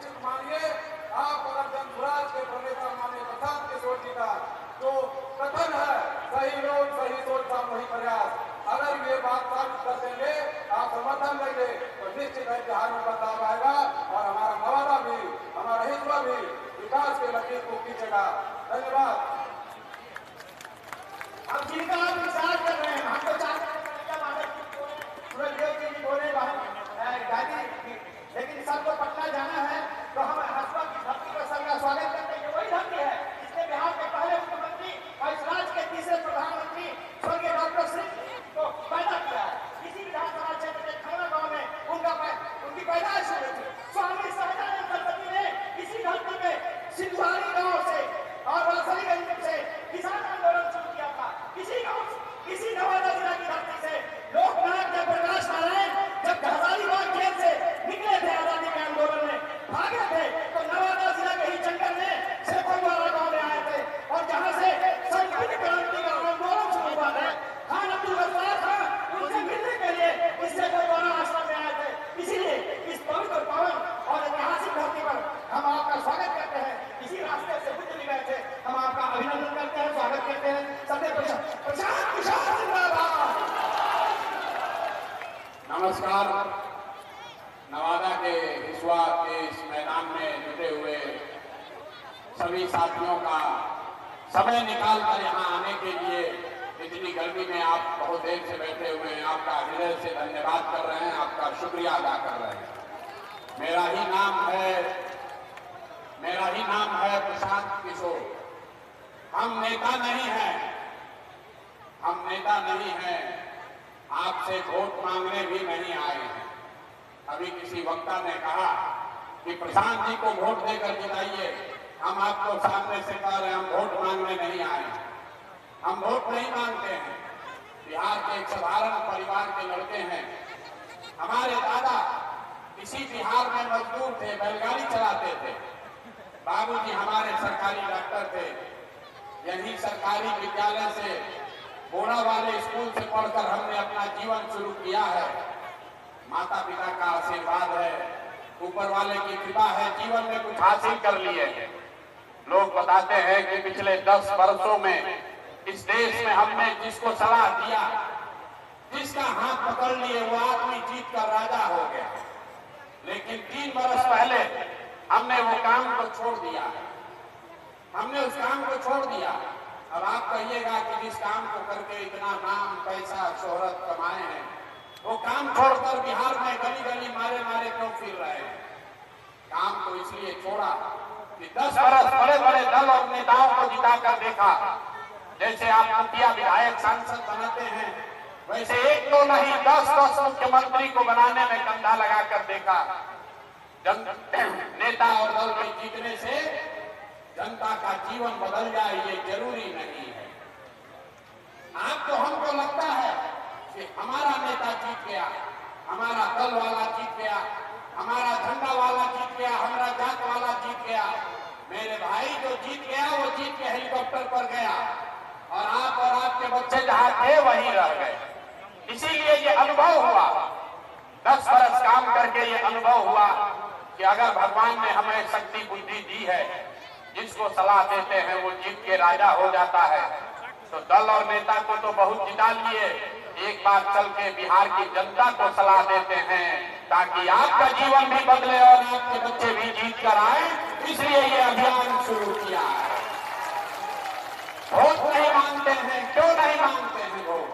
निश्चित मानिए आप अगर जन स्वराज के प्रणेता माननीय प्रशांत किशोर जी का जो कथन है, सही लोग सही सोच सामूहिक प्रयास, अगर ये बात साबित कर देंगे, आप समर्थन देंगे तो निश्चित है बिहार में बदलाव आएगा और हमारा नवादा भी, हमारा हिस्सा भी विकास के लकीर को खींचेगा। धन्यवाद। अब जिनका आप विचार कर रहे हैं, हम तो चाहते हैं लेकिन सबको पटना जाना है तो हम हसुआ की धरती पर सबका स्वागत करते हैं। वही धरती है जिसने बिहार के पहले मुख्यमंत्री और इस राज्य के तीसरे प्रधानमंत्री स्वर्गीय डॉक्टर सिंह को पैदा किया है। इसी विधानसभा क्षेत्र के खैरा गांव में उनकी पैदाइश हुई थी। स्वामी सहजानंद सरस्वती ने इसी धरती में सिंधुआरी गांव से और वासलीगंज से किसान आंदोलन शुरू किया था। इसी नवादा जिला की धरती से लोकनायक जयप्रकाश नारायण जब हजारीबाग जेल से निकले थे आजादी के आंदोलन में, भागे थे, तो नवादा जिला के ही जंगल में शेखोद्वारा गांव में आए थे और जहां से संस्कृत क्रांति का आंदोलन शुरू हुआ था। खान अब्दुल गफ्फार था, उनसे मिलने के लिए इस शेखोद्वारा आश्रम में आए थे। इसीलिए इस पवित्र पावन और ऐतिहासिक धरती पर हम आपका स्वागत करते हैं। इसी रास्ते से बुद्ध भी गए थे, हम आपका अभिनंदन करते हैं, स्वागत करते हैं। सबसे प्रशांत किशोर जिंदाबाद। नमस्कार। नवादा के हिस्सा के इस मैदान में जुटे हुए सभी साथियों का समय निकालकर यहाँ आने के लिए, इतनी गर्मी में आप बहुत देर से बैठे हुए हैं, आपका हृदय से धन्यवाद कर रहे हैं, आपका शुक्रिया अदा कर रहे हैं। मेरा ही नाम है प्रशांत किशोर। हम नेता नहीं हैं, आपसे वोट मांगने भी नहीं आए हैं। अभी किसी वक्ता ने कहा कि प्रशांत जी को वोट देकर जिताइए। हम आपको सामने से कह रहे हैं, हम वोट मांगने नहीं आए हैं। हम वोट नहीं मांगते हैं। बिहार के एक साधारण परिवार के लड़के हैं। हमारे दादा इसी बिहार में मजदूर थे, बैलगाड़ी चलाते थे। बाबूजी हमारे सरकारी डॉक्टर थे। यही सरकारी विद्यालय से, बोड़ा वाले स्कूल से पढ़कर हमने अपना जीवन शुरू किया है। माता पिता का आशीर्वाद है, ऊपर वाले की कृपा है, जीवन में कुछ हासिल कर लिए हैं। लोग बताते हैं कि पिछले 10 वर्षों में इस देश में हमने जिसको सलाह दिया, जिसका हाथ पकड़ लिए, वो आदमी जीत कर राजा हो गया। लेकिन 3 वर्ष पहले हमने वो काम को छोड़ दिया, हमने उस काम को छोड़ दिया। अब आप कहिएगा कि जिस काम को करके इतना नाम, पैसा, शोहरत कमाए हैं, वो काम छोड़कर बिहार में गली गली मारे क्यों फिर रहे हैं? काम को इसलिए छोड़ा कि 10 वर्ष बड़े बड़े दल और नेताओं को जिताकर देखा। जैसे आप मुखिया, विधायक, सांसद बनाते हैं, वैसे एक तो नहीं 10 मुख्यमंत्री को बनाने में कंधा लगाकर देखा। नेता और दल में जीतने से जनता का जीवन बदल जाए, ये जरूरी नहीं है। आपको हमको लगता है कि हमारा नेता जीत गया, हमारा दल वाला जीत गया, हमारा झंडा वाला जीत गया, हमारा जात वाला जीत गया। मेरे भाई, जो जीत गया वो जीत के हेलीकॉप्टर पर गया और आपके बच्चे जहां थे वहीं रह गए। इसीलिए ये अनुभव हुआ, 10 वर्ष काम करके ये अनुभव हुआ कि अगर भगवान ने हमें शक्ति बुद्धि दी है, जिसको सलाह देते हैं वो जीत के राजा हो जाता है। तो दल और नेता को तो बहुत जिता लिए, एक बार चल के बिहार की जनता को सलाह देते हैं ताकि आपका जीवन भी बदले और आपके बच्चे भी जीत कर आए। इसलिए ये अभियान शुरू किया है। वोट नहीं मांगते हैं, क्यों नहीं मांगते हैं वोट?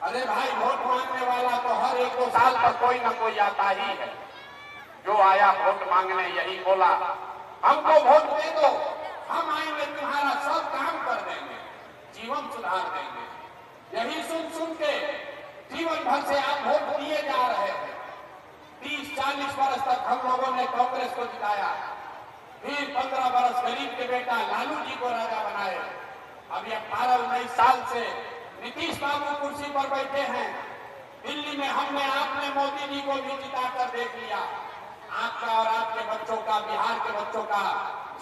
अरे भाई, वोट मांगने वाला तो हर 1-2 साल पर कोई न कोई आता ही है। जो आया वोट मांगने यही बोला, हमको वोट दे दो, हम आएंगे, तुम्हारा सब काम कर देंगे, जीवन सुधार देंगे। यही सुन के जीवन भर से आप वोट दिए जा रहे हैं। 30-40 वर्ष तक हम लोगों ने कांग्रेस को जिताया, फिर 15 वर्ष गरीब के बेटा लालू जी को राजा बनाए। अभी 18-19 साल से नीतीश बाबू कुर्सी पर बैठे हैं। दिल्ली में आपने मोदी जी को भी जिताकर देख लिया। आपका और आपके बच्चों का, बिहार के बच्चों का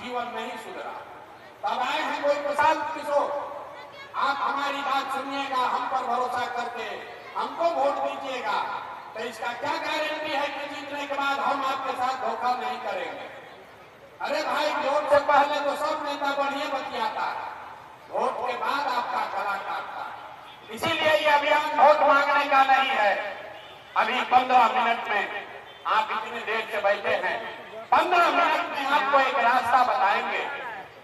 जीवन नहीं सुधरा। तब आए हैं कोई प्रशांत किशोर। आप हमारी बात सुनिएगा, हम पर भरोसा करके हमको वोट दीजिएगा। तो इसका क्या गारंटी है कि जीतने के बाद हम आपके साथ धोखा नहीं करेंगे? अरे भाई, वोट से पहले तो सब नेता बढ़िया बतियाता है, वोट के बाद आपका गला काटता है। इसीलिए ये अभियान वोट मांगने का नहीं है। अभी 15 मिनट में आप इतनी देर से बैठे हैं, 15 मिनट में आपको एक रास्ता बताएंगे,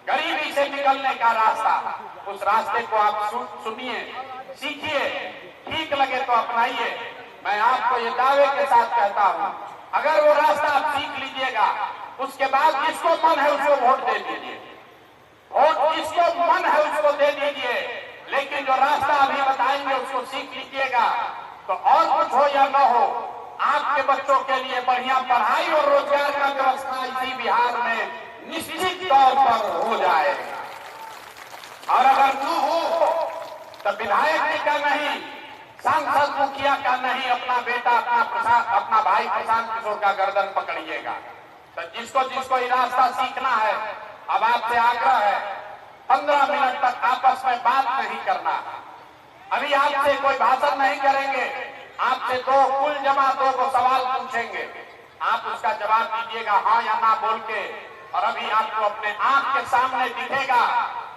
गरीबी से निकलने का रास्ता। उस रास्ते को आप सुनिए, सीखिए, ठीक लगे तो अपनाइए। मैं आपको ये दावे के साथ कहता हूं, अगर वो रास्ता आप सीख लीजिएगा, उसके बाद जिसको मन है उसको वोट दे दीजिए, वोट जिसको मन है उसको दे दीजिए। लेकिन जो रास्ता अभी बताएंगे उसको सीख लीजिएगा, तो और कुछ हो या न हो, आपके बच्चों के लिए बढ़िया पढ़ाई और रोजगार का व्यवस्था इसी बिहार में निश्चित तौर पर हो जाएगा। और अगर न हो तो विधायक का नहीं, सांसद मुखिया का नहीं, अपना बेटा, अपना भाई प्रशांत किशोर का गर्दन पकड़िएगा। तो जिसको जिसको ये रास्ता सीखना है, अब आपसे आग्रह है, 15 मिनट तक आपस में बात नहीं करना। अभी आपसे कोई भाषण नहीं करेंगे, आपसे कुल जमा दो को सवाल पूछेंगे, आप उसका जवाब दीजिएगा हाँ या ना बोल के। और अभी आपको अपने आंख के सामने दिखेगा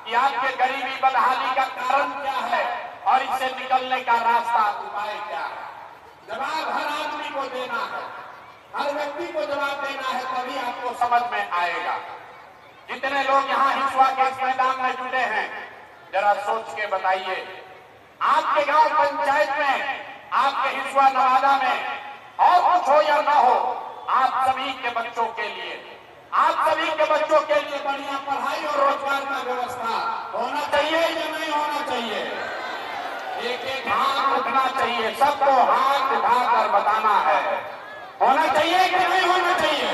कि आपके गरीबी बदहाली का कारण क्या है और इससे निकलने का रास्ता, उपाय क्या है। जवाब हर आदमी को देना है, हर व्यक्ति को जवाब देना है, तभी आपको समझ में आएगा। जितने लोग यहाँ हिसुआ के इस मैदान में जुटे हैं, जरा सोच के बताइए, आपके गांव पंचायत में, आपके हिसुआ नवादा में और कुछ हो या ना हो, आप सभी के बच्चों के लिए, आप सभी के बच्चों के लिए बढ़िया पढ़ाई और रोजगार का व्यवस्था होना चाहिए या नहीं होना चाहिए? एक एक हाथ उठना चाहिए, सबको हाथ उठाकर बताना है, होना चाहिए कि नहीं होना चाहिए?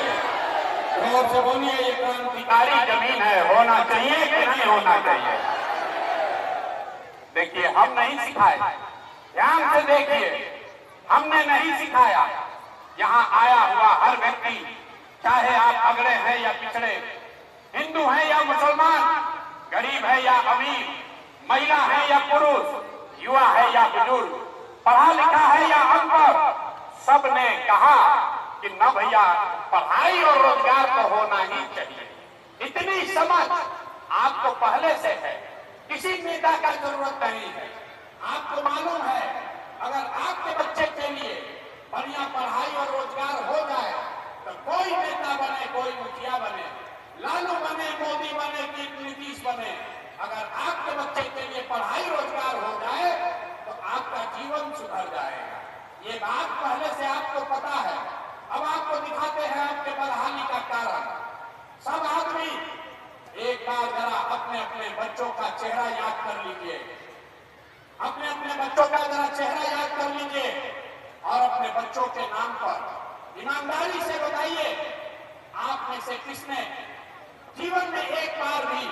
जोर से बोलिए, ये क्रांतिकारी जमीन है, होना चाहिए कि नहीं होना चाहिए? देखिए, हम नहीं सिखाए, ध्यान से देखिए, हमने नहीं सिखाया। यहाँ आया हुआ हर व्यक्ति, चाहे आप अगड़े हैं या पिछड़े, हिंदू हैं या मुसलमान, गरीब है या अमीर, महिला है या पुरुष, युवा है या बुजुर्ग, पढ़ा लिखा है या अनपढ़, सबने कहा कि न भैया, पढ़ाई और रोजगार तो होना ही चाहिए। इतनी समझ आपको पहले से है, किसी नेता का जरूरत नहीं है। आपको मालूम है, अगर आपके बच्चे के लिए बढ़िया पढ़ाई और रोजगार हो जाए तो कोई नेता बने, कोई मुखिया बने, लालू बने, मोदी बने कि नीतीश बने, अगर आपके बच्चे के लिए पढ़ाई रोजगार हो जाए तो आपका जीवन सुधर जाएगा। ये बात पहले से आपको पता है। अब आपको दिखाते हैं आपके बदहाली का कारण। सब आदमी एक बार जरा अपने अपने बच्चों का चेहरा याद कर लीजिए, अपने अपने बच्चों का जरा चेहरा याद कर लीजिए और अपने बच्चों के नाम पर ईमानदारी से बताइए, आप में से किसने जीवन में एक बार भी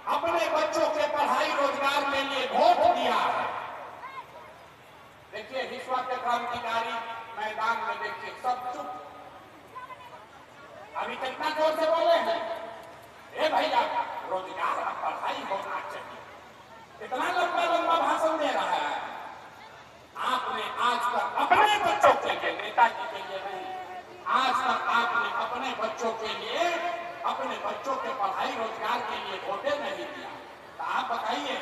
अपने बच्चों के पढ़ाई रोजगार के लिए वोट दिया है? देखिए, हिसुआ के क्रांतिकारी मैदान में देखिए, सब चुप। अभी कितना जोर से बोले हैं, ए भैया, रोजगार और पढ़ाई होना चाहिए। इतना लंबा लंबा भाषण दे रहा है। आपने आज तक अपने बच्चों के लिए, नेताजी के लिए नहीं, आज तक आपने अपने बच्चों के लिए, अपने बच्चों के पढ़ाई रोजगार के लिए वोटे नहीं दिया। तो आप बताइए,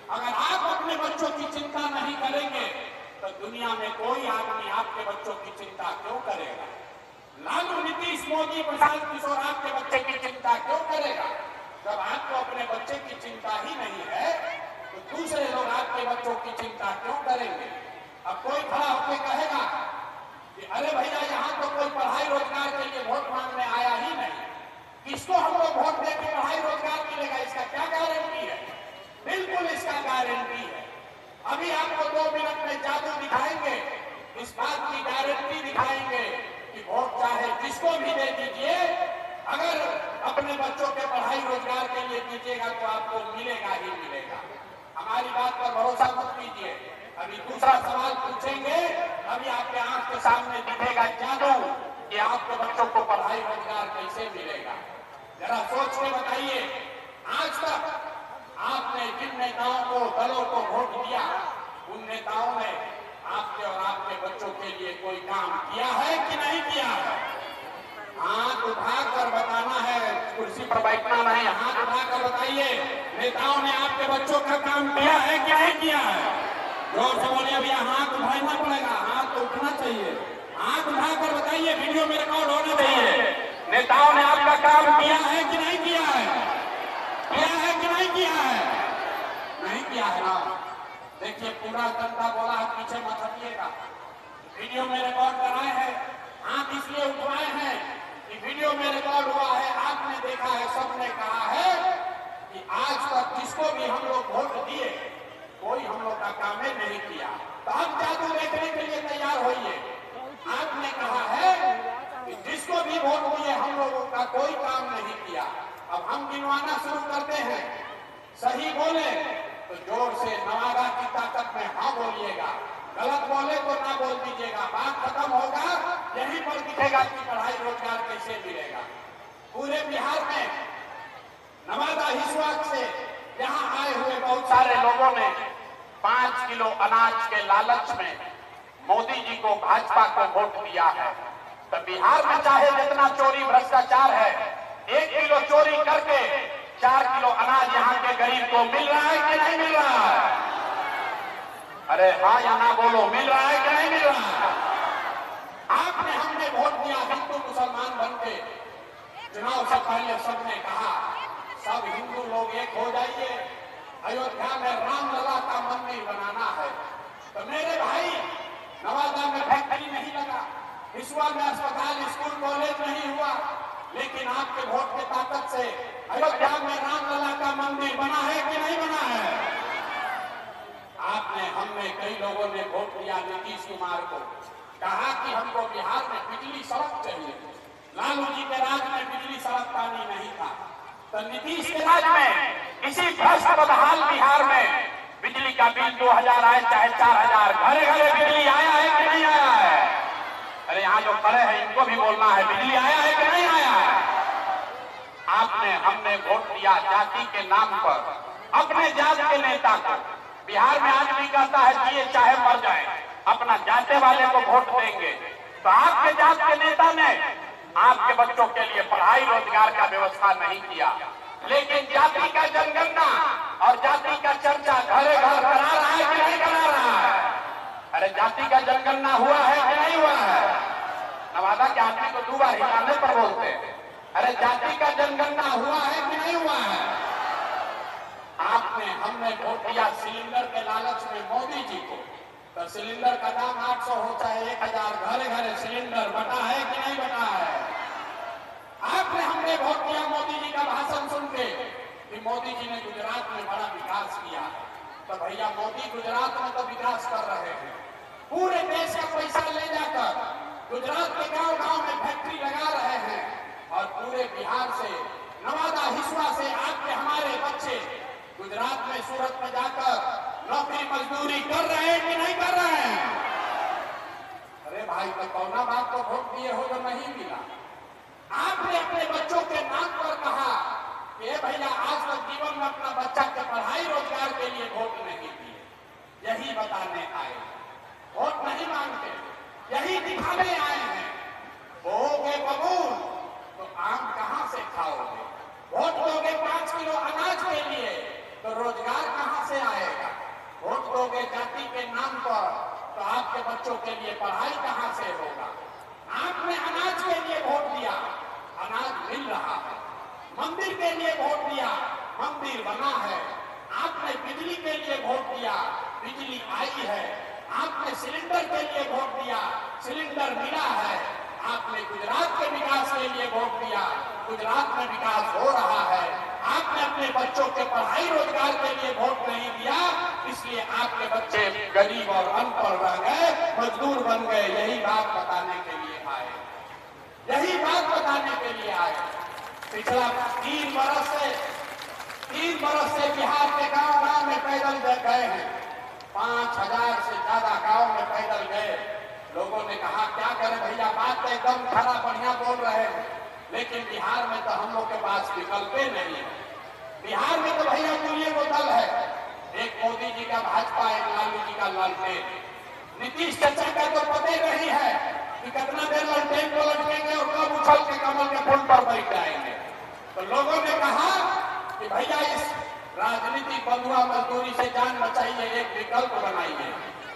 अगर आप अपने बच्चों की चिंता नहीं करेंगे तो दुनिया में कोई आदमी आपके बच्चों की चिंता क्यों करेगा? लालू, नीतीश, मोदी, प्रशांत किशोर आपके बच्चे की चिंता क्यों करेगा? जब आपको अपने बच्चे की चिंता ही नहीं है तो दूसरे लोग आपके बच्चों की चिंता क्यों करेंगे? अब कोई खड़ा होकर कहेगा कि अरे भैया, यहाँ तो कोई पढ़ाई रोजगार के लिए वोट मांगने आया ही नहीं, किसको हम लोग वोट देकर पढ़ाई रोजगार मिलेगा? इसका क्या गारंटी है? बिल्कुल इसका गारंटी है। अभी आपको 2 मिनट में जादू दिखाएंगे, इस बात की गारंटी दिखाएंगे कि वोट चाहे जिसको भी दे दीजिए, अगर अपने बच्चों के पढ़ाई रोजगार के लिए दीजिएगा तो आपको मिलेगा ही मिलेगा। हमारी बात पर भरोसा मत कीजिए। अभी दूसरा सवाल पूछेंगे, अभी आपके आंख के सामने दिखेगा जादू कि आपके बच्चों को पढ़ाई रोजगार कैसे मिलेगा। जरा सोच के बताइए, आज तक आपने जिन नेताओं को, दलों को वोट दिया, उन नेताओं ने आपके और आपके बच्चों के लिए कोई काम किया है कि नहीं किया है? हाथ उठाकर बताना है, कुर्सी पर बैठना नहीं, हाथ उठाकर बताइए नेताओं ने आपके बच्चों का काम किया है कि नहीं किया है? जोर से बोलिए भैया, हाथ उठाना पड़ेगा, हाथ तो उठना चाहिए। हाथ उठाकर बताइए, वीडियो में रिकॉर्ड होना चाहिए। नेताओं ने आपका काम किया है कि नहीं किया है? किया है कि नहीं किया है? नहीं किया है ना। देखिए पूरा जनता बोला है, पीछे मत हटिएगा। वीडियो में रिकॉर्ड कराए हैं, हाथ इसलिए उठवाए हैं कि वीडियो में रिकॉर्ड हुआ है, आपने देखा है, सबने कहा है कि आज तक जिसको भी हम लोग वोट दिए कोई हम लोग का काम नहीं किया। तो अब जादू देखने के लिए तैयार होइए। आपने कहा है कि जिसको भी वोट दिए हम लोगों का कोई काम नहीं किया। अब हम गिनवाना शुरू करते हैं, सही बोले तो जोर से नवादा की ताकत में हाँ बोलिएगा, गलत बोले तो ना बोल दीजिएगा। बात खत्म होगा, यहीं पर दिखेगा कि पढ़ाई रोजगार कैसे मिलेगा। पूरे बिहार में नवादा हिस्सा से यहाँ आए हुए बहुत सारे लोगों ने 5 किलो अनाज के लालच में मोदी जी को, भाजपा को वोट दिया है। तो बिहार में चाहे जितना चोरी भ्रष्टाचार है, 1 किलो चोरी करके 4 किलो अनाज यहाँ के गरीब को मिल रहा है कि नहीं मिल रहा है? अरे हाँ या ना बोलो, मिल रहा है कि नहीं मिल रहा है? आपने हमने वोट दिया हिंदू मुसलमान बन के। चुनाव से पहले सबने कहा सब हिंदू लोग एक हो जाइए, अयोध्या में रामलला का मंदिर बनाना है। तो मेरे भाई, नवादा में फैक्ट्री नहीं लगा, हिसुआ में अस्पताल, स्कूल, कॉलेज नहीं हुआ, लेकिन आपके वोट की ताकत से अयोध्या में रामलला का मंदिर बना है कि नहीं बना है? आपने, हमने, कई लोगों ने वोट दिया नीतीश कुमार को, कहा कि हमको बिहार में बिजली सड़क चाहिए। लालू जी के राज में बिजली सड़क पानी नहीं था, तो नीतीश के राज में इसी भ्रष्ट बदहाल बिहार में बिजली का बिल 2000 आए चाहे 4000, घरे घरे बिजली आया है कि नहीं आया है? अरे यहाँ जो खड़े हैं इनको भी बोलना है, बिजली आया है कि नहीं आया है? आपने, हमने वोट दिया जाति के नाम पर, अपने जात के नेता को। बिहार में आदमी कहता है जिए चाहे मर जाए, अपना जाते वाले को वोट देंगे। तो आपके जात के नेता ने आपके बच्चों के लिए पढ़ाई रोजगार का व्यवस्था नहीं किया, लेकिन जाति का जनगणना और जाति का चर्चा घरे घर करा रहा है कि नहीं करा रहा है? अरे जाति का जनगणना हुआ है कि नहीं हुआ है? नवादा के आदमी को 2 बार हिलाने पर बोलते हैं। अरे जाति का जनगणना हुआ है कि नहीं हुआ है? आपने, हमने वोट दिया सिलेंडर के लालच में मोदी जी को। तो सिलेंडर का दाम 800 हो चाहे 1000, घरे घरे सिलेंडर बटा है कि नहीं बटा है? आपने, हमने वोट दिया मोदी जी का भाषण सुन के कि मोदी जी ने गुजरात में बड़ा विकास किया। तो भैया मोदी गुजरात में तो विकास कर रहे हैं, पूरे देश का पैसा ले जाकर गुजरात के गांव गांव में फैक्ट्री लगा रहे हैं, और पूरे बिहार से, नवादा हिस्सा से आपके हमारे बच्चे गुजरात में, सूरत में जाकर नौकरी मजदूरी कर रहे हैं कि नहीं कर रहे हैं? अरे भाई, तो कौना बात को वोट दिए हो जो नहीं मिला? आपने अपने बच्चों के नाम पर कहा कि भैया आज तक जीवन में अपना बच्चा के पढ़ाई रोजगार के लिए वोट नहीं दिए। यही बताने आए, वोट नहीं मांगते, यही दिखाने आए हैं। बोओगे बबूल तो आम कहां से खाओगे? वोट दोगे 5 किलो अनाज के लिए तो रोजगार कहां से आएगा? वोट दोगे जाति के नाम पर तो आपके बच्चों के लिए पढ़ाई कहां से होगा? आपने अनाज के लिए वोट दिया, अनाज मिल रहा है। मंदिर के लिए वोट दिया, मंदिर बना है। आपने बिजली के लिए वोट दिया, बिजली आई है। आपने सिलेंडर के लिए वोट दिया, सिलेंडर मिला है। आपने गुजरात के विकास के लिए वोट दिया, गुजरात में विकास हो रहा है। आपने अपने बच्चों के पढ़ाई रोजगार के लिए वोट नहीं दिया, इसलिए आपके बच्चे गरीब और अनपढ़ रह गए, मजदूर बन गए। यही बात बताने के लिए आए, यही बात बताने के लिए आए। पिछला 3 बरस से बिहार के गांव गांव में पैदल गए हैं। 5000 से ज्यादा गांव में पैदल गए। लोगों ने कहा क्या करें भैया, बात तो एकदम खरा बढ़िया बोल रहे हैं, लेकिन बिहार में तो हम लोग के पास विकल्प नहीं है। बिहार में तो भैया दुनिया को दल है, एक मोदी जी का भाजपा, एक लालू जी का लालटेन। नीतीश चाचा का तो पता ही नहीं है कि कितना देर ललटेन को लटकेंगे और कब उछल के कमल के फूल पर बैठ जाएंगे। तो लोगों ने कहा कि भैया इस राजनीतिक बंधुआ मजदूरी से जान बचाइए, एक विकल्प बनाइए।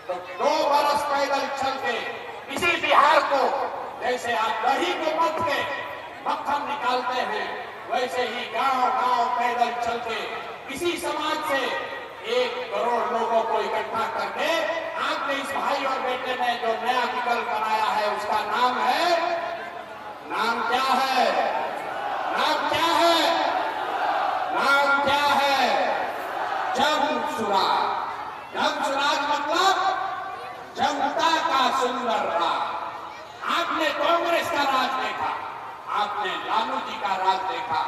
तो 2 बरस पैदल चल के इसी बिहार को, जैसे आप दही को मत के मक्खन निकालते हैं, वैसे ही गांव गांव पैदल चल के किसी समाज से 1 करोड़ लोगों को इकट्ठा करके आपने इस भाई और बेटे ने जो नया विकल्प बनाया है उसका नाम क्या है? नाम क्या है? नाम क्या है? जन सुराज। जन सुराज मतलब जनता का सुंदर राज। आपने कांग्रेस का राज देखा, आपने लालू जी का राज देखा,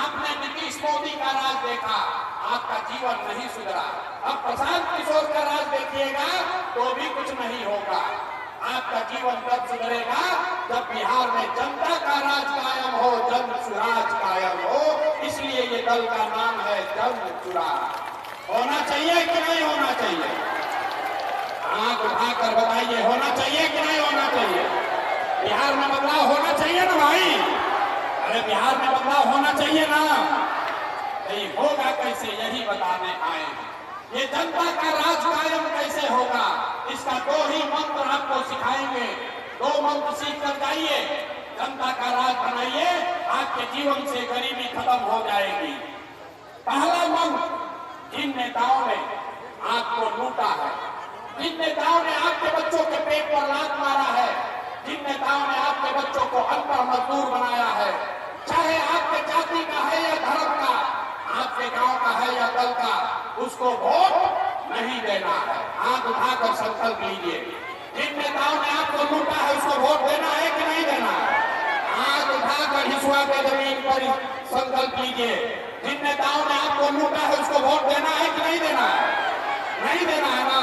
आपने नीतीश मोदी का राज देखा, आपका जीवन नहीं सुधरा। अब प्रशांत किशोर का राज देखिएगा तो भी कुछ नहीं होगा। आपका जीवन तब सुधरेगा जब बिहार में जनता का राज कायम हो, जन सुराज कायम हो। इसलिए ये दल का नाम है जन सुराज। होना चाहिए कि नहीं होना चाहिए? आंख उठाकर बताइए, होना चाहिए कि नहीं होना चाहिए? बिहार में बदलाव होना चाहिए ना भाई? अरे बिहार में बदलाव होना चाहिए ना? नहीं होगा कैसे, यही बताने आए हैं। ये जनता का राज कायम कैसे होगा, इसका 2 ही मंत्र आपको सिखाएंगे। 2 मंत्र सीख कर जाइए, जनता का राज बनाइए, आपके जीवन से गरीबी खत्म हो जाएगी। पहला मंत्र, जिन नेताओं ने आपको लूटा है, जिन नेताओं ने आपके बच्चों के पेट पर लात मारा है, जिन नेताओं ने आपके बच्चों को अनपढ़ मजदूर बनाया है, चाहे आपके जाति का है या धर्म का, आपके गांव का है या दल का, उसको वोट नहीं देना है। हाथ उठाकर संकल्प लीजिए। जिन नेताओं ने आपको लूटा है उसको वोट देना है कि नहीं देना है? हाथ उठाकर हिसुआ के जमीन पर संकल्प लीजिए। जिन नेताओं ने आपको लूटा है उसको वोट देना है कि नहीं देना है? नहीं देना है ना?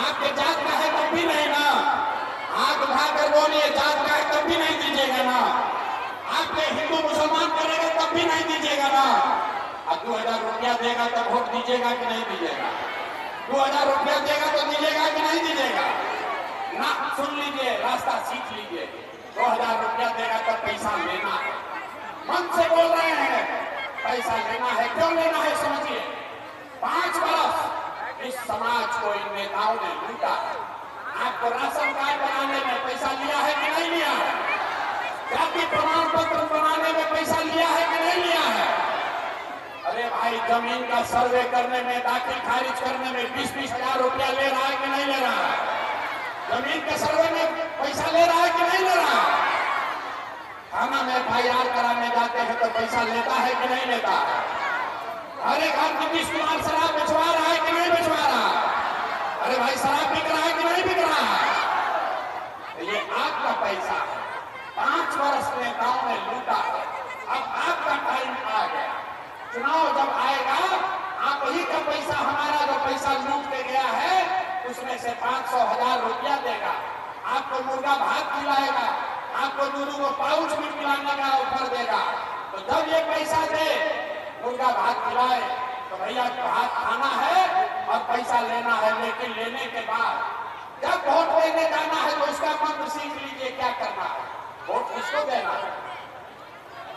आपके जात का है तब भी नहीं ना? हाथ उठाकर बोलिए, जात का है तब भी नहीं दीजिएगा ना? आपके हिंदू मुसलमान करेगा तब भी नहीं दीजिएगा ना? अब 2000 रुपया देगा तब वोट दीजिएगा कि नहीं दीजिएगा? 2000 रुपया देगा तो दीजिएगा कि नहीं दीजिएगा? ना, सुन लीजिए, रास्ता सीख लीजिए। 2000 रुपया देगा तब पैसा लेना है। मन से बोल रहे हैं, पैसा लेना है। क्यों लेना है समझिए। 5 बरस इस समाज को इन नेताओं ने लूटा है। आपको राशन कार्ड बनाने में पैसा लिया है कि नहीं लिया है? जाति प्रमाण पत्र बनाने में पैसा लिया है कि नहीं लिया है? अरे भाई, जमीन का सर्वे करने में, दाखिल खारिज करने में 20-20 हजार रुपया ले रहा है कि नहीं ले रहा है? जमीन के सर्वे में पैसा ले रहा है कि नहीं ले रहा है? थाना में FIR कराने जाते हैं तो पैसा लेता है कि नहीं लेता है? अरे घर नीतीश कुमार शराब बेचवा रहा है कि नहीं बेचवा रहा है? अरे भाई, शराब बिक रहा है कि नहीं बिक रहा है? तो ये आपका पैसा है। 5 वर्ष नेताओं ने लूटा है। अब आपका टाइम आ गया। चुनाव जब आएगा, आप ही का पैसा, हमारा जो पैसा लूट के गया है उसमें से 500-1000 रुपया देगा, आपको मुर्गा भात खिलाएगा, आपको दूध को पाउच भी पिलाने का ऑफर देगा। तो जब ये पैसा दे, मुर्गा भात खिलाए, तो भैया भात खाना है और पैसा लेना है। लेकिन लेने के बाद जब वोट देने जाना है तो उसका मंत्र सीख लीजिए क्या करना है। वोट किसको देना है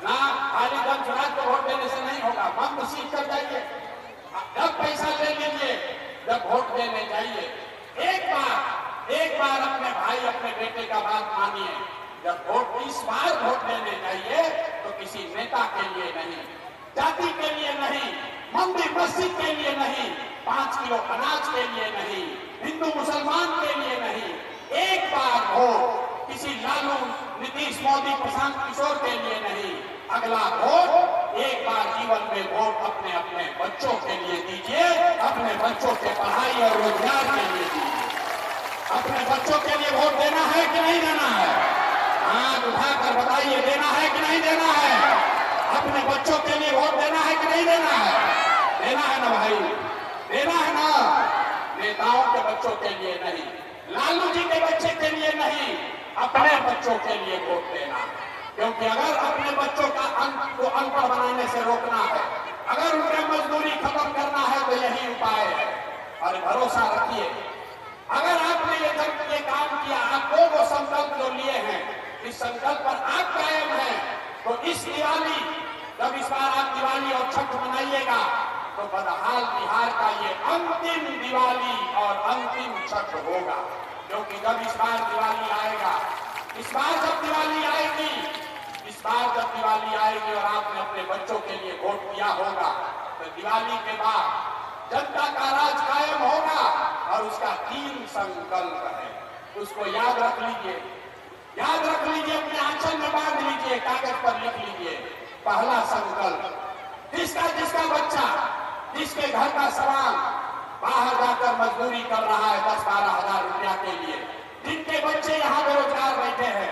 ना? खाली जन सुराज को वोट देने से नहीं होगा, मंत्र सीख कर जाइए। जब पैसा ले लीजिए, जब वोट देने जाइए, एक बार अपने भाई अपने बेटे का बात मानिए। जब वोट इस बार वोट देने जाइए तो किसी नेता के लिए नहीं, जाति के लिए नहीं, मंदिर मस्जिद के लिए नहीं, 5 किलो अनाज के लिए नहीं, हिंदू मुसलमान के लिए नहीं, एक बार वोट किसी लालू, नीतीश, मोदी, प्रशांत किशोर के लिए नहीं। अगला वोट एक बार जीवन में वोट अपने अपने बच्चों के लिए दीजिए, अपने बच्चों के पढ़ाई और रोजगार के लिए दीजिए। अपने बच्चों के लिए वोट देना है कि नहीं देना है? हाथ उठाकर बताइए, देना है कि नहीं देना है? अपने बच्चों के लिए वोट देना है कि नहीं देना है? देना है ना भाई, देना है ना? नेताओं के बच्चों के लिए नहीं, लालू जी के बच्चे के लिए नहीं, अपने बच्चों के लिए वोट देना। क्योंकि अगर अपने बच्चों का को अनपढ़ बनाने से रोकना है, अगर उनकी मजदूरी खत्म करना है तो यही उपाय है। और भरोसा रखिए, अगर आपने ये ये काम किया, आपको वो संकल्प जो लिए हैं, इस संकल्प पर आप कायम हैं, तो इस दिवाली, जब इस बार आप दिवाली और छठ मनाइएगा, तो बदहाल बिहार का ये अंतिम दिवाली और अंतिम छठ होगा। क्योंकि जब इस बार दिवाली आएगा, इस बार जब दिवाली आएगी, इस बार जब दिवाली आएगी और आपने अपने बच्चों के लिए वोट किया होगा, तो दिवाली के बाद जनता का राज कायम होगा। और उसका 3 संकल्प है, उसको याद रख लीजिए, याद रख लीजिए, अपने आंचल में बांध लीजिए, कागज पर लिख लीजिए। पहला संकल्प, जिसका बच्चा, जिसके घर का सवाल बाहर जाकर मजदूरी कर रहा है 10-12 हजार रुपया के लिए, जिनके बच्चे यहाँ बेरोजगार बैठे हैं,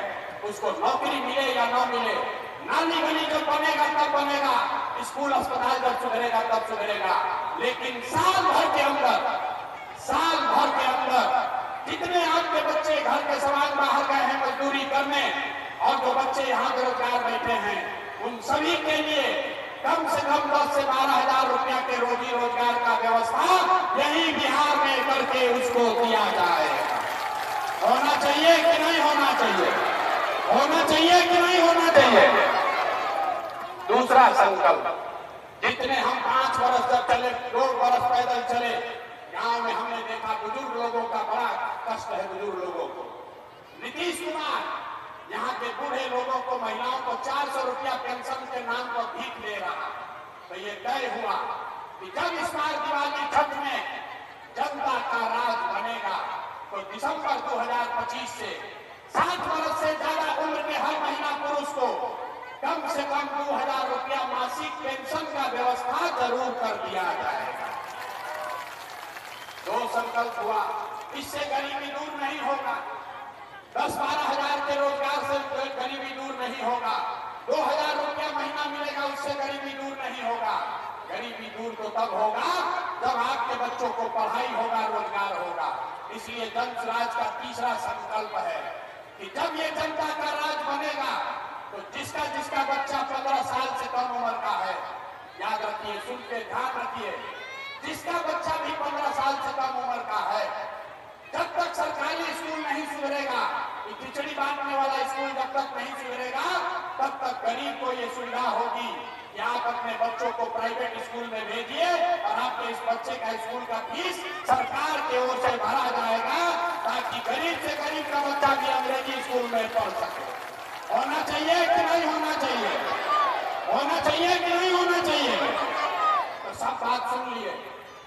उसको नौकरी मिले या न मिले, नाली गली जब बनेगा तब बनेगा, स्कूल अस्पताल जब सुधरेगा तब सुधरेगा, लेकिन साल भर के अंदर जितने आपके बच्चे घर के सवाल बाहर गए हैं मजदूरी करने, और जो बच्चे यहाँ बेरोजगार बैठे हैं, उन सभी के लिए कम से कम 10 से 12 हजार रुपया के रोजी रोजगार का व्यवस्था यही बिहार में करके उसको दिया जाएगा। होना चाहिए कि नहीं होना चाहिए? होना चाहिए कि नहीं होना चाहिए? दूसरा संकल्प, जितने हम 5 वर्ष तक चले, 2 वर्ष पैदल चले, गांव में हमने देखा बुजुर्ग लोगों का बड़ा कष्ट है। बुजुर्ग लोगों को नीतीश कुमार यहाँ के बूढ़े लोगों को, महिलाओं को 400 रुपया पेंशन के नाम पर भीख दे रहा। तो ये तय हुआ कि जब इस बार दिवाली छठ में जनता का राज बनेगा, तो दिसंबर 2025 से 60 वर्ष से ज्यादा उम्र के हर महिला पुरुष को कम से कम 2000 रुपया मासिक पेंशन का व्यवस्था जरूर कर दिया जाएगा। 2 संकल्प हुआ, इससे गरीबी दूर नहीं होगा, 10-12 हजार के रोजगार से गरीबी दूर नहीं होगा, 2000 रुपया महीना मिलेगा, उससे गरीबी दूर नहीं होगा। गरीबी दूर तो तब होगा जब आपके बच्चों को पढ़ाई होगा, रोजगार होगा। इसलिए जन स्वराज का तीसरा संकल्प है कि जब ये जनता का राज बनेगा, तो जिसका बच्चा 15 साल से कम उम्र का है, याद रखिए, सुन के ध्यान रखिए, जिसका बच्चा भी 15 साल से कम उम्र का है, जब तक सरकारी स्कूल नहीं सुधरेगा, खिचड़ी बांटने वाला स्कूल जब तक नहीं सुधरेगा, तब तक गरीब को ये सुविधा होगी कि आप अपने बच्चों को प्राइवेट स्कूल में भेजिए और आपके इस बच्चे का स्कूल का फीस सरकार की ओर से भरा जाएगा, ताकि गरीब से गरीब का बच्चा भी अंग्रेजी स्कूल में पढ़ सके। होना चाहिए कि नहीं होना चाहिए? होना चाहिए कि नहीं होना चाहिए? तो सब बात सुन लिए,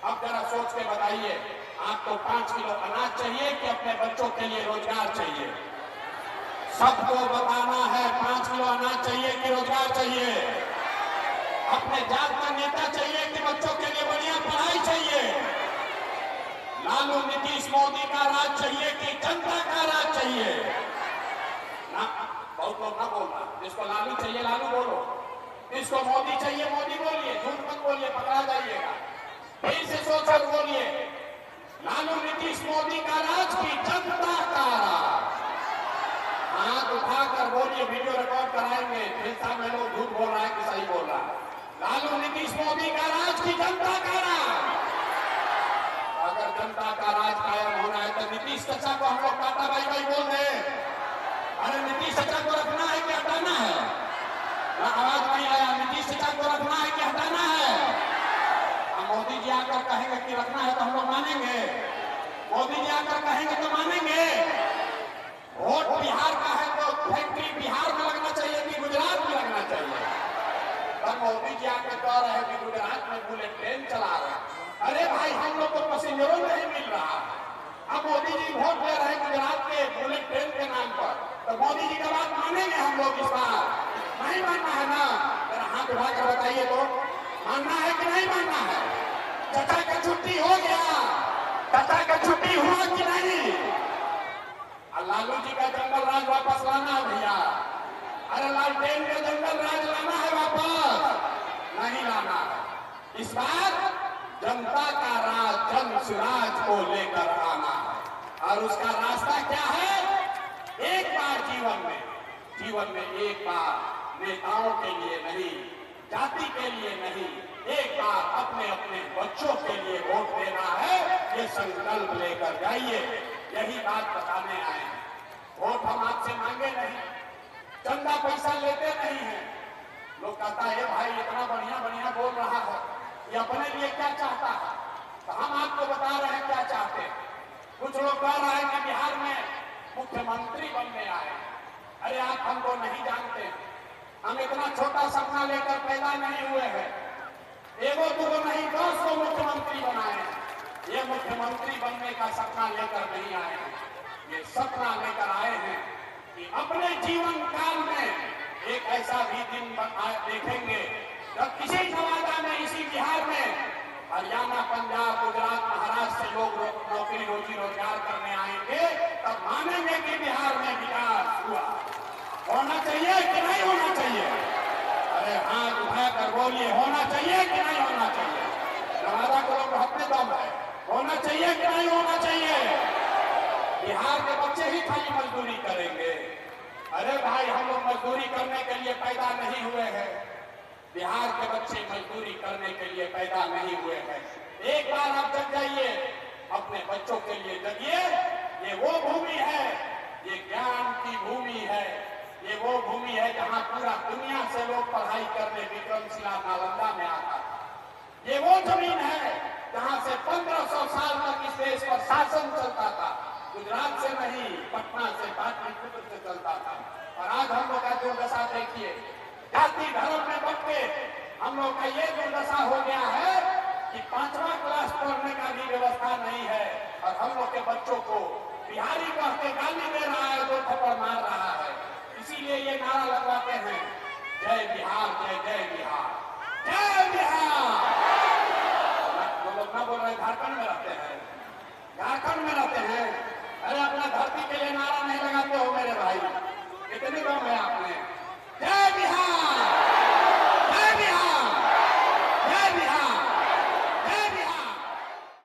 अब जरा सोच के बताइए, आपको 5 किलो अनाज चाहिए कि अपने बच्चों के लिए रोजगार चाहिए? सबको बताना है, 5 किलो अनाज चाहिए कि रोजगार चाहिए? अपने जात का नेता चाहिए कि बच्चों के लिए बढ़िया पढ़ाई चाहिए? लालू नीतीश मोदी का राज चाहिए कि जनता का राज चाहिए? ना, बहुत लोग ना बोलना, जिसको लालू चाहिए लालू बोलो, जिसको मोदी चाहिए मोदी बोलिए, झूठ मत बोलिए, पकड़ा जाइएगा। फिर से सोचकर बोलिए, लालू नीतीश मोदी का राज की जनता का राज? हाथ उठाकर बोलिए, वीडियो रिकॉर्ड कराएंगे, फिर सामने लोग झूठ बोल रहा है कि सही बोल रहा है। लालू नीतीश मोदी का राज की जनता का राज? अगर जनता का राज कायम होना है तो नीतीश चाचा को हम लोग टाटा बाई बाई बोल रहे हैं। अरे नीतीश चाचा को रखना है कि हटाना है? आवाज नहीं आया। नीतीश चाचा को रखना है कि हटाना है? मोदी जी आकर कहेंगे कि रखना है तो हम लोग मानेंगे? मोदी जी आकर कहेंगे तो मानेंगे? वोट बिहार का है तो फैक्ट्री बिहार में लगना चाहिए कि गुजरात में लगना चाहिए? पर मोदी जी आकर कह रहे हैं कि गुजरात में बुलेट ट्रेन चला रहे हैं। अरे भाई, हम लोग को पैसेंजरों नहीं मिल रहा। अब मोदी जी वोट दे रहे हैं गुजरात के बुलेट ट्रेन के नाम पर, तो मोदी जी का बात मानेंगे हम लोग इस बार? नहीं मानना है ना? जरा हाथ उठाकर बताइए तो, मानना है कि नहीं मानना है? चाचा का छुट्टी हो गया? चाचा का छुट्टी हुआ कि नहीं? लालू जी का जंगल राज वापस लाना है भैया। अरे लालटेन का जंगल राज लाना है वापस? नहीं लाना है। इस बार जनता का राज, जन स्वराज को लेकर आना है। और उसका रास्ता क्या है? एक बार जीवन में एक बार नेताओं के लिए नहीं, जाति के लिए नहीं, एक बार अपने अपने बच्चों के लिए वोट देना है। ये संकल्प लेकर जाइए। यही बात बताने आए हैं। वोट हम आपसे मांगे नहीं, चंदा पैसा लेते नहीं है। लोग कहता है भाई इतना बढ़िया बढ़िया बोल रहा है, ये अपने लिए क्या चाहता है? तो हम आपको बता रहे हैं क्या चाहते हैं। कुछ लोग कह रहे हैं कि बिहार में मुख्यमंत्री बनने आए। अरे आप हमको नहीं जानते, हम इतना छोटा सपना लेकर पैदा नहीं हुए हैं। एगो दूगो नहीं 10 को मुख्यमंत्री बनाए हैं। ये मुख्यमंत्री बनने का सपना लेकर नहीं आए हैं, ये सपना लेकर आए हैं कि अपने जीवन काल में एक ऐसा भी दिन देखेंगे जब किसी नवादा में, इसी बिहार में, हरियाणा, पंजाब, गुजरात, महाराष्ट्र से लोग नौकरी रोजी रोजगार करने आएंगे, तब मानेंगे कि बिहार में विकास हुआ। होना चाहिए कि नहीं होना चाहिए? अरे हाथ उठाकर बोलिए, होना चाहिए कि नहीं होना चाहिए? नवादा के लोग अपने दम है, होना चाहिए कि नहीं होना चाहिए? बिहार के बच्चे ही खाली मजदूरी करेंगे? अरे भाई हम लोग मजदूरी करने के लिए पैदा नहीं हुए हैं। बिहार के बच्चे मजदूरी करने के लिए पैदा नहीं हुए हैं। एक बार आप जग जाइए, अपने बच्चों के लिए जगिए। ये वो भूमि है, ये ज्ञान की भूमि है, ये वो भूमि है जहां पूरा दुनिया से लोग पढ़ाई करने विक्रमशिला नालंदा में आता था। ये वो जमीन है जहां से 1500 साल तक इस देश पर शासन चलता था। गुजरात से नहीं, पटना से, पाटलिपुत्र से चलता था। और आज हम लोग का दुर्दशा देखिए, जाति धर्म में बढ़ के हम लोग का ये दुर्दशा हो गया है कि 5वां क्लास पढ़ने का भी व्यवस्था नहीं है। और हम लोग के बच्चों को बिहारी कह के गाली दे रहा है, 2 थप्पड़ मार रहा है। इसीलिए ये नारा लगवाते हैं, जय बिहार, जय जय बिहार, जय बिहार। वो लोग ना बोल रहे झारखंड में रहते हैं, झारखंड में रहते हैं। अरे अपना धरती के लिए नारा नहीं लगाते हो मेरे भाई? कितनी दम है आपने? जय बिहार, जय बिहार, जय बिहार।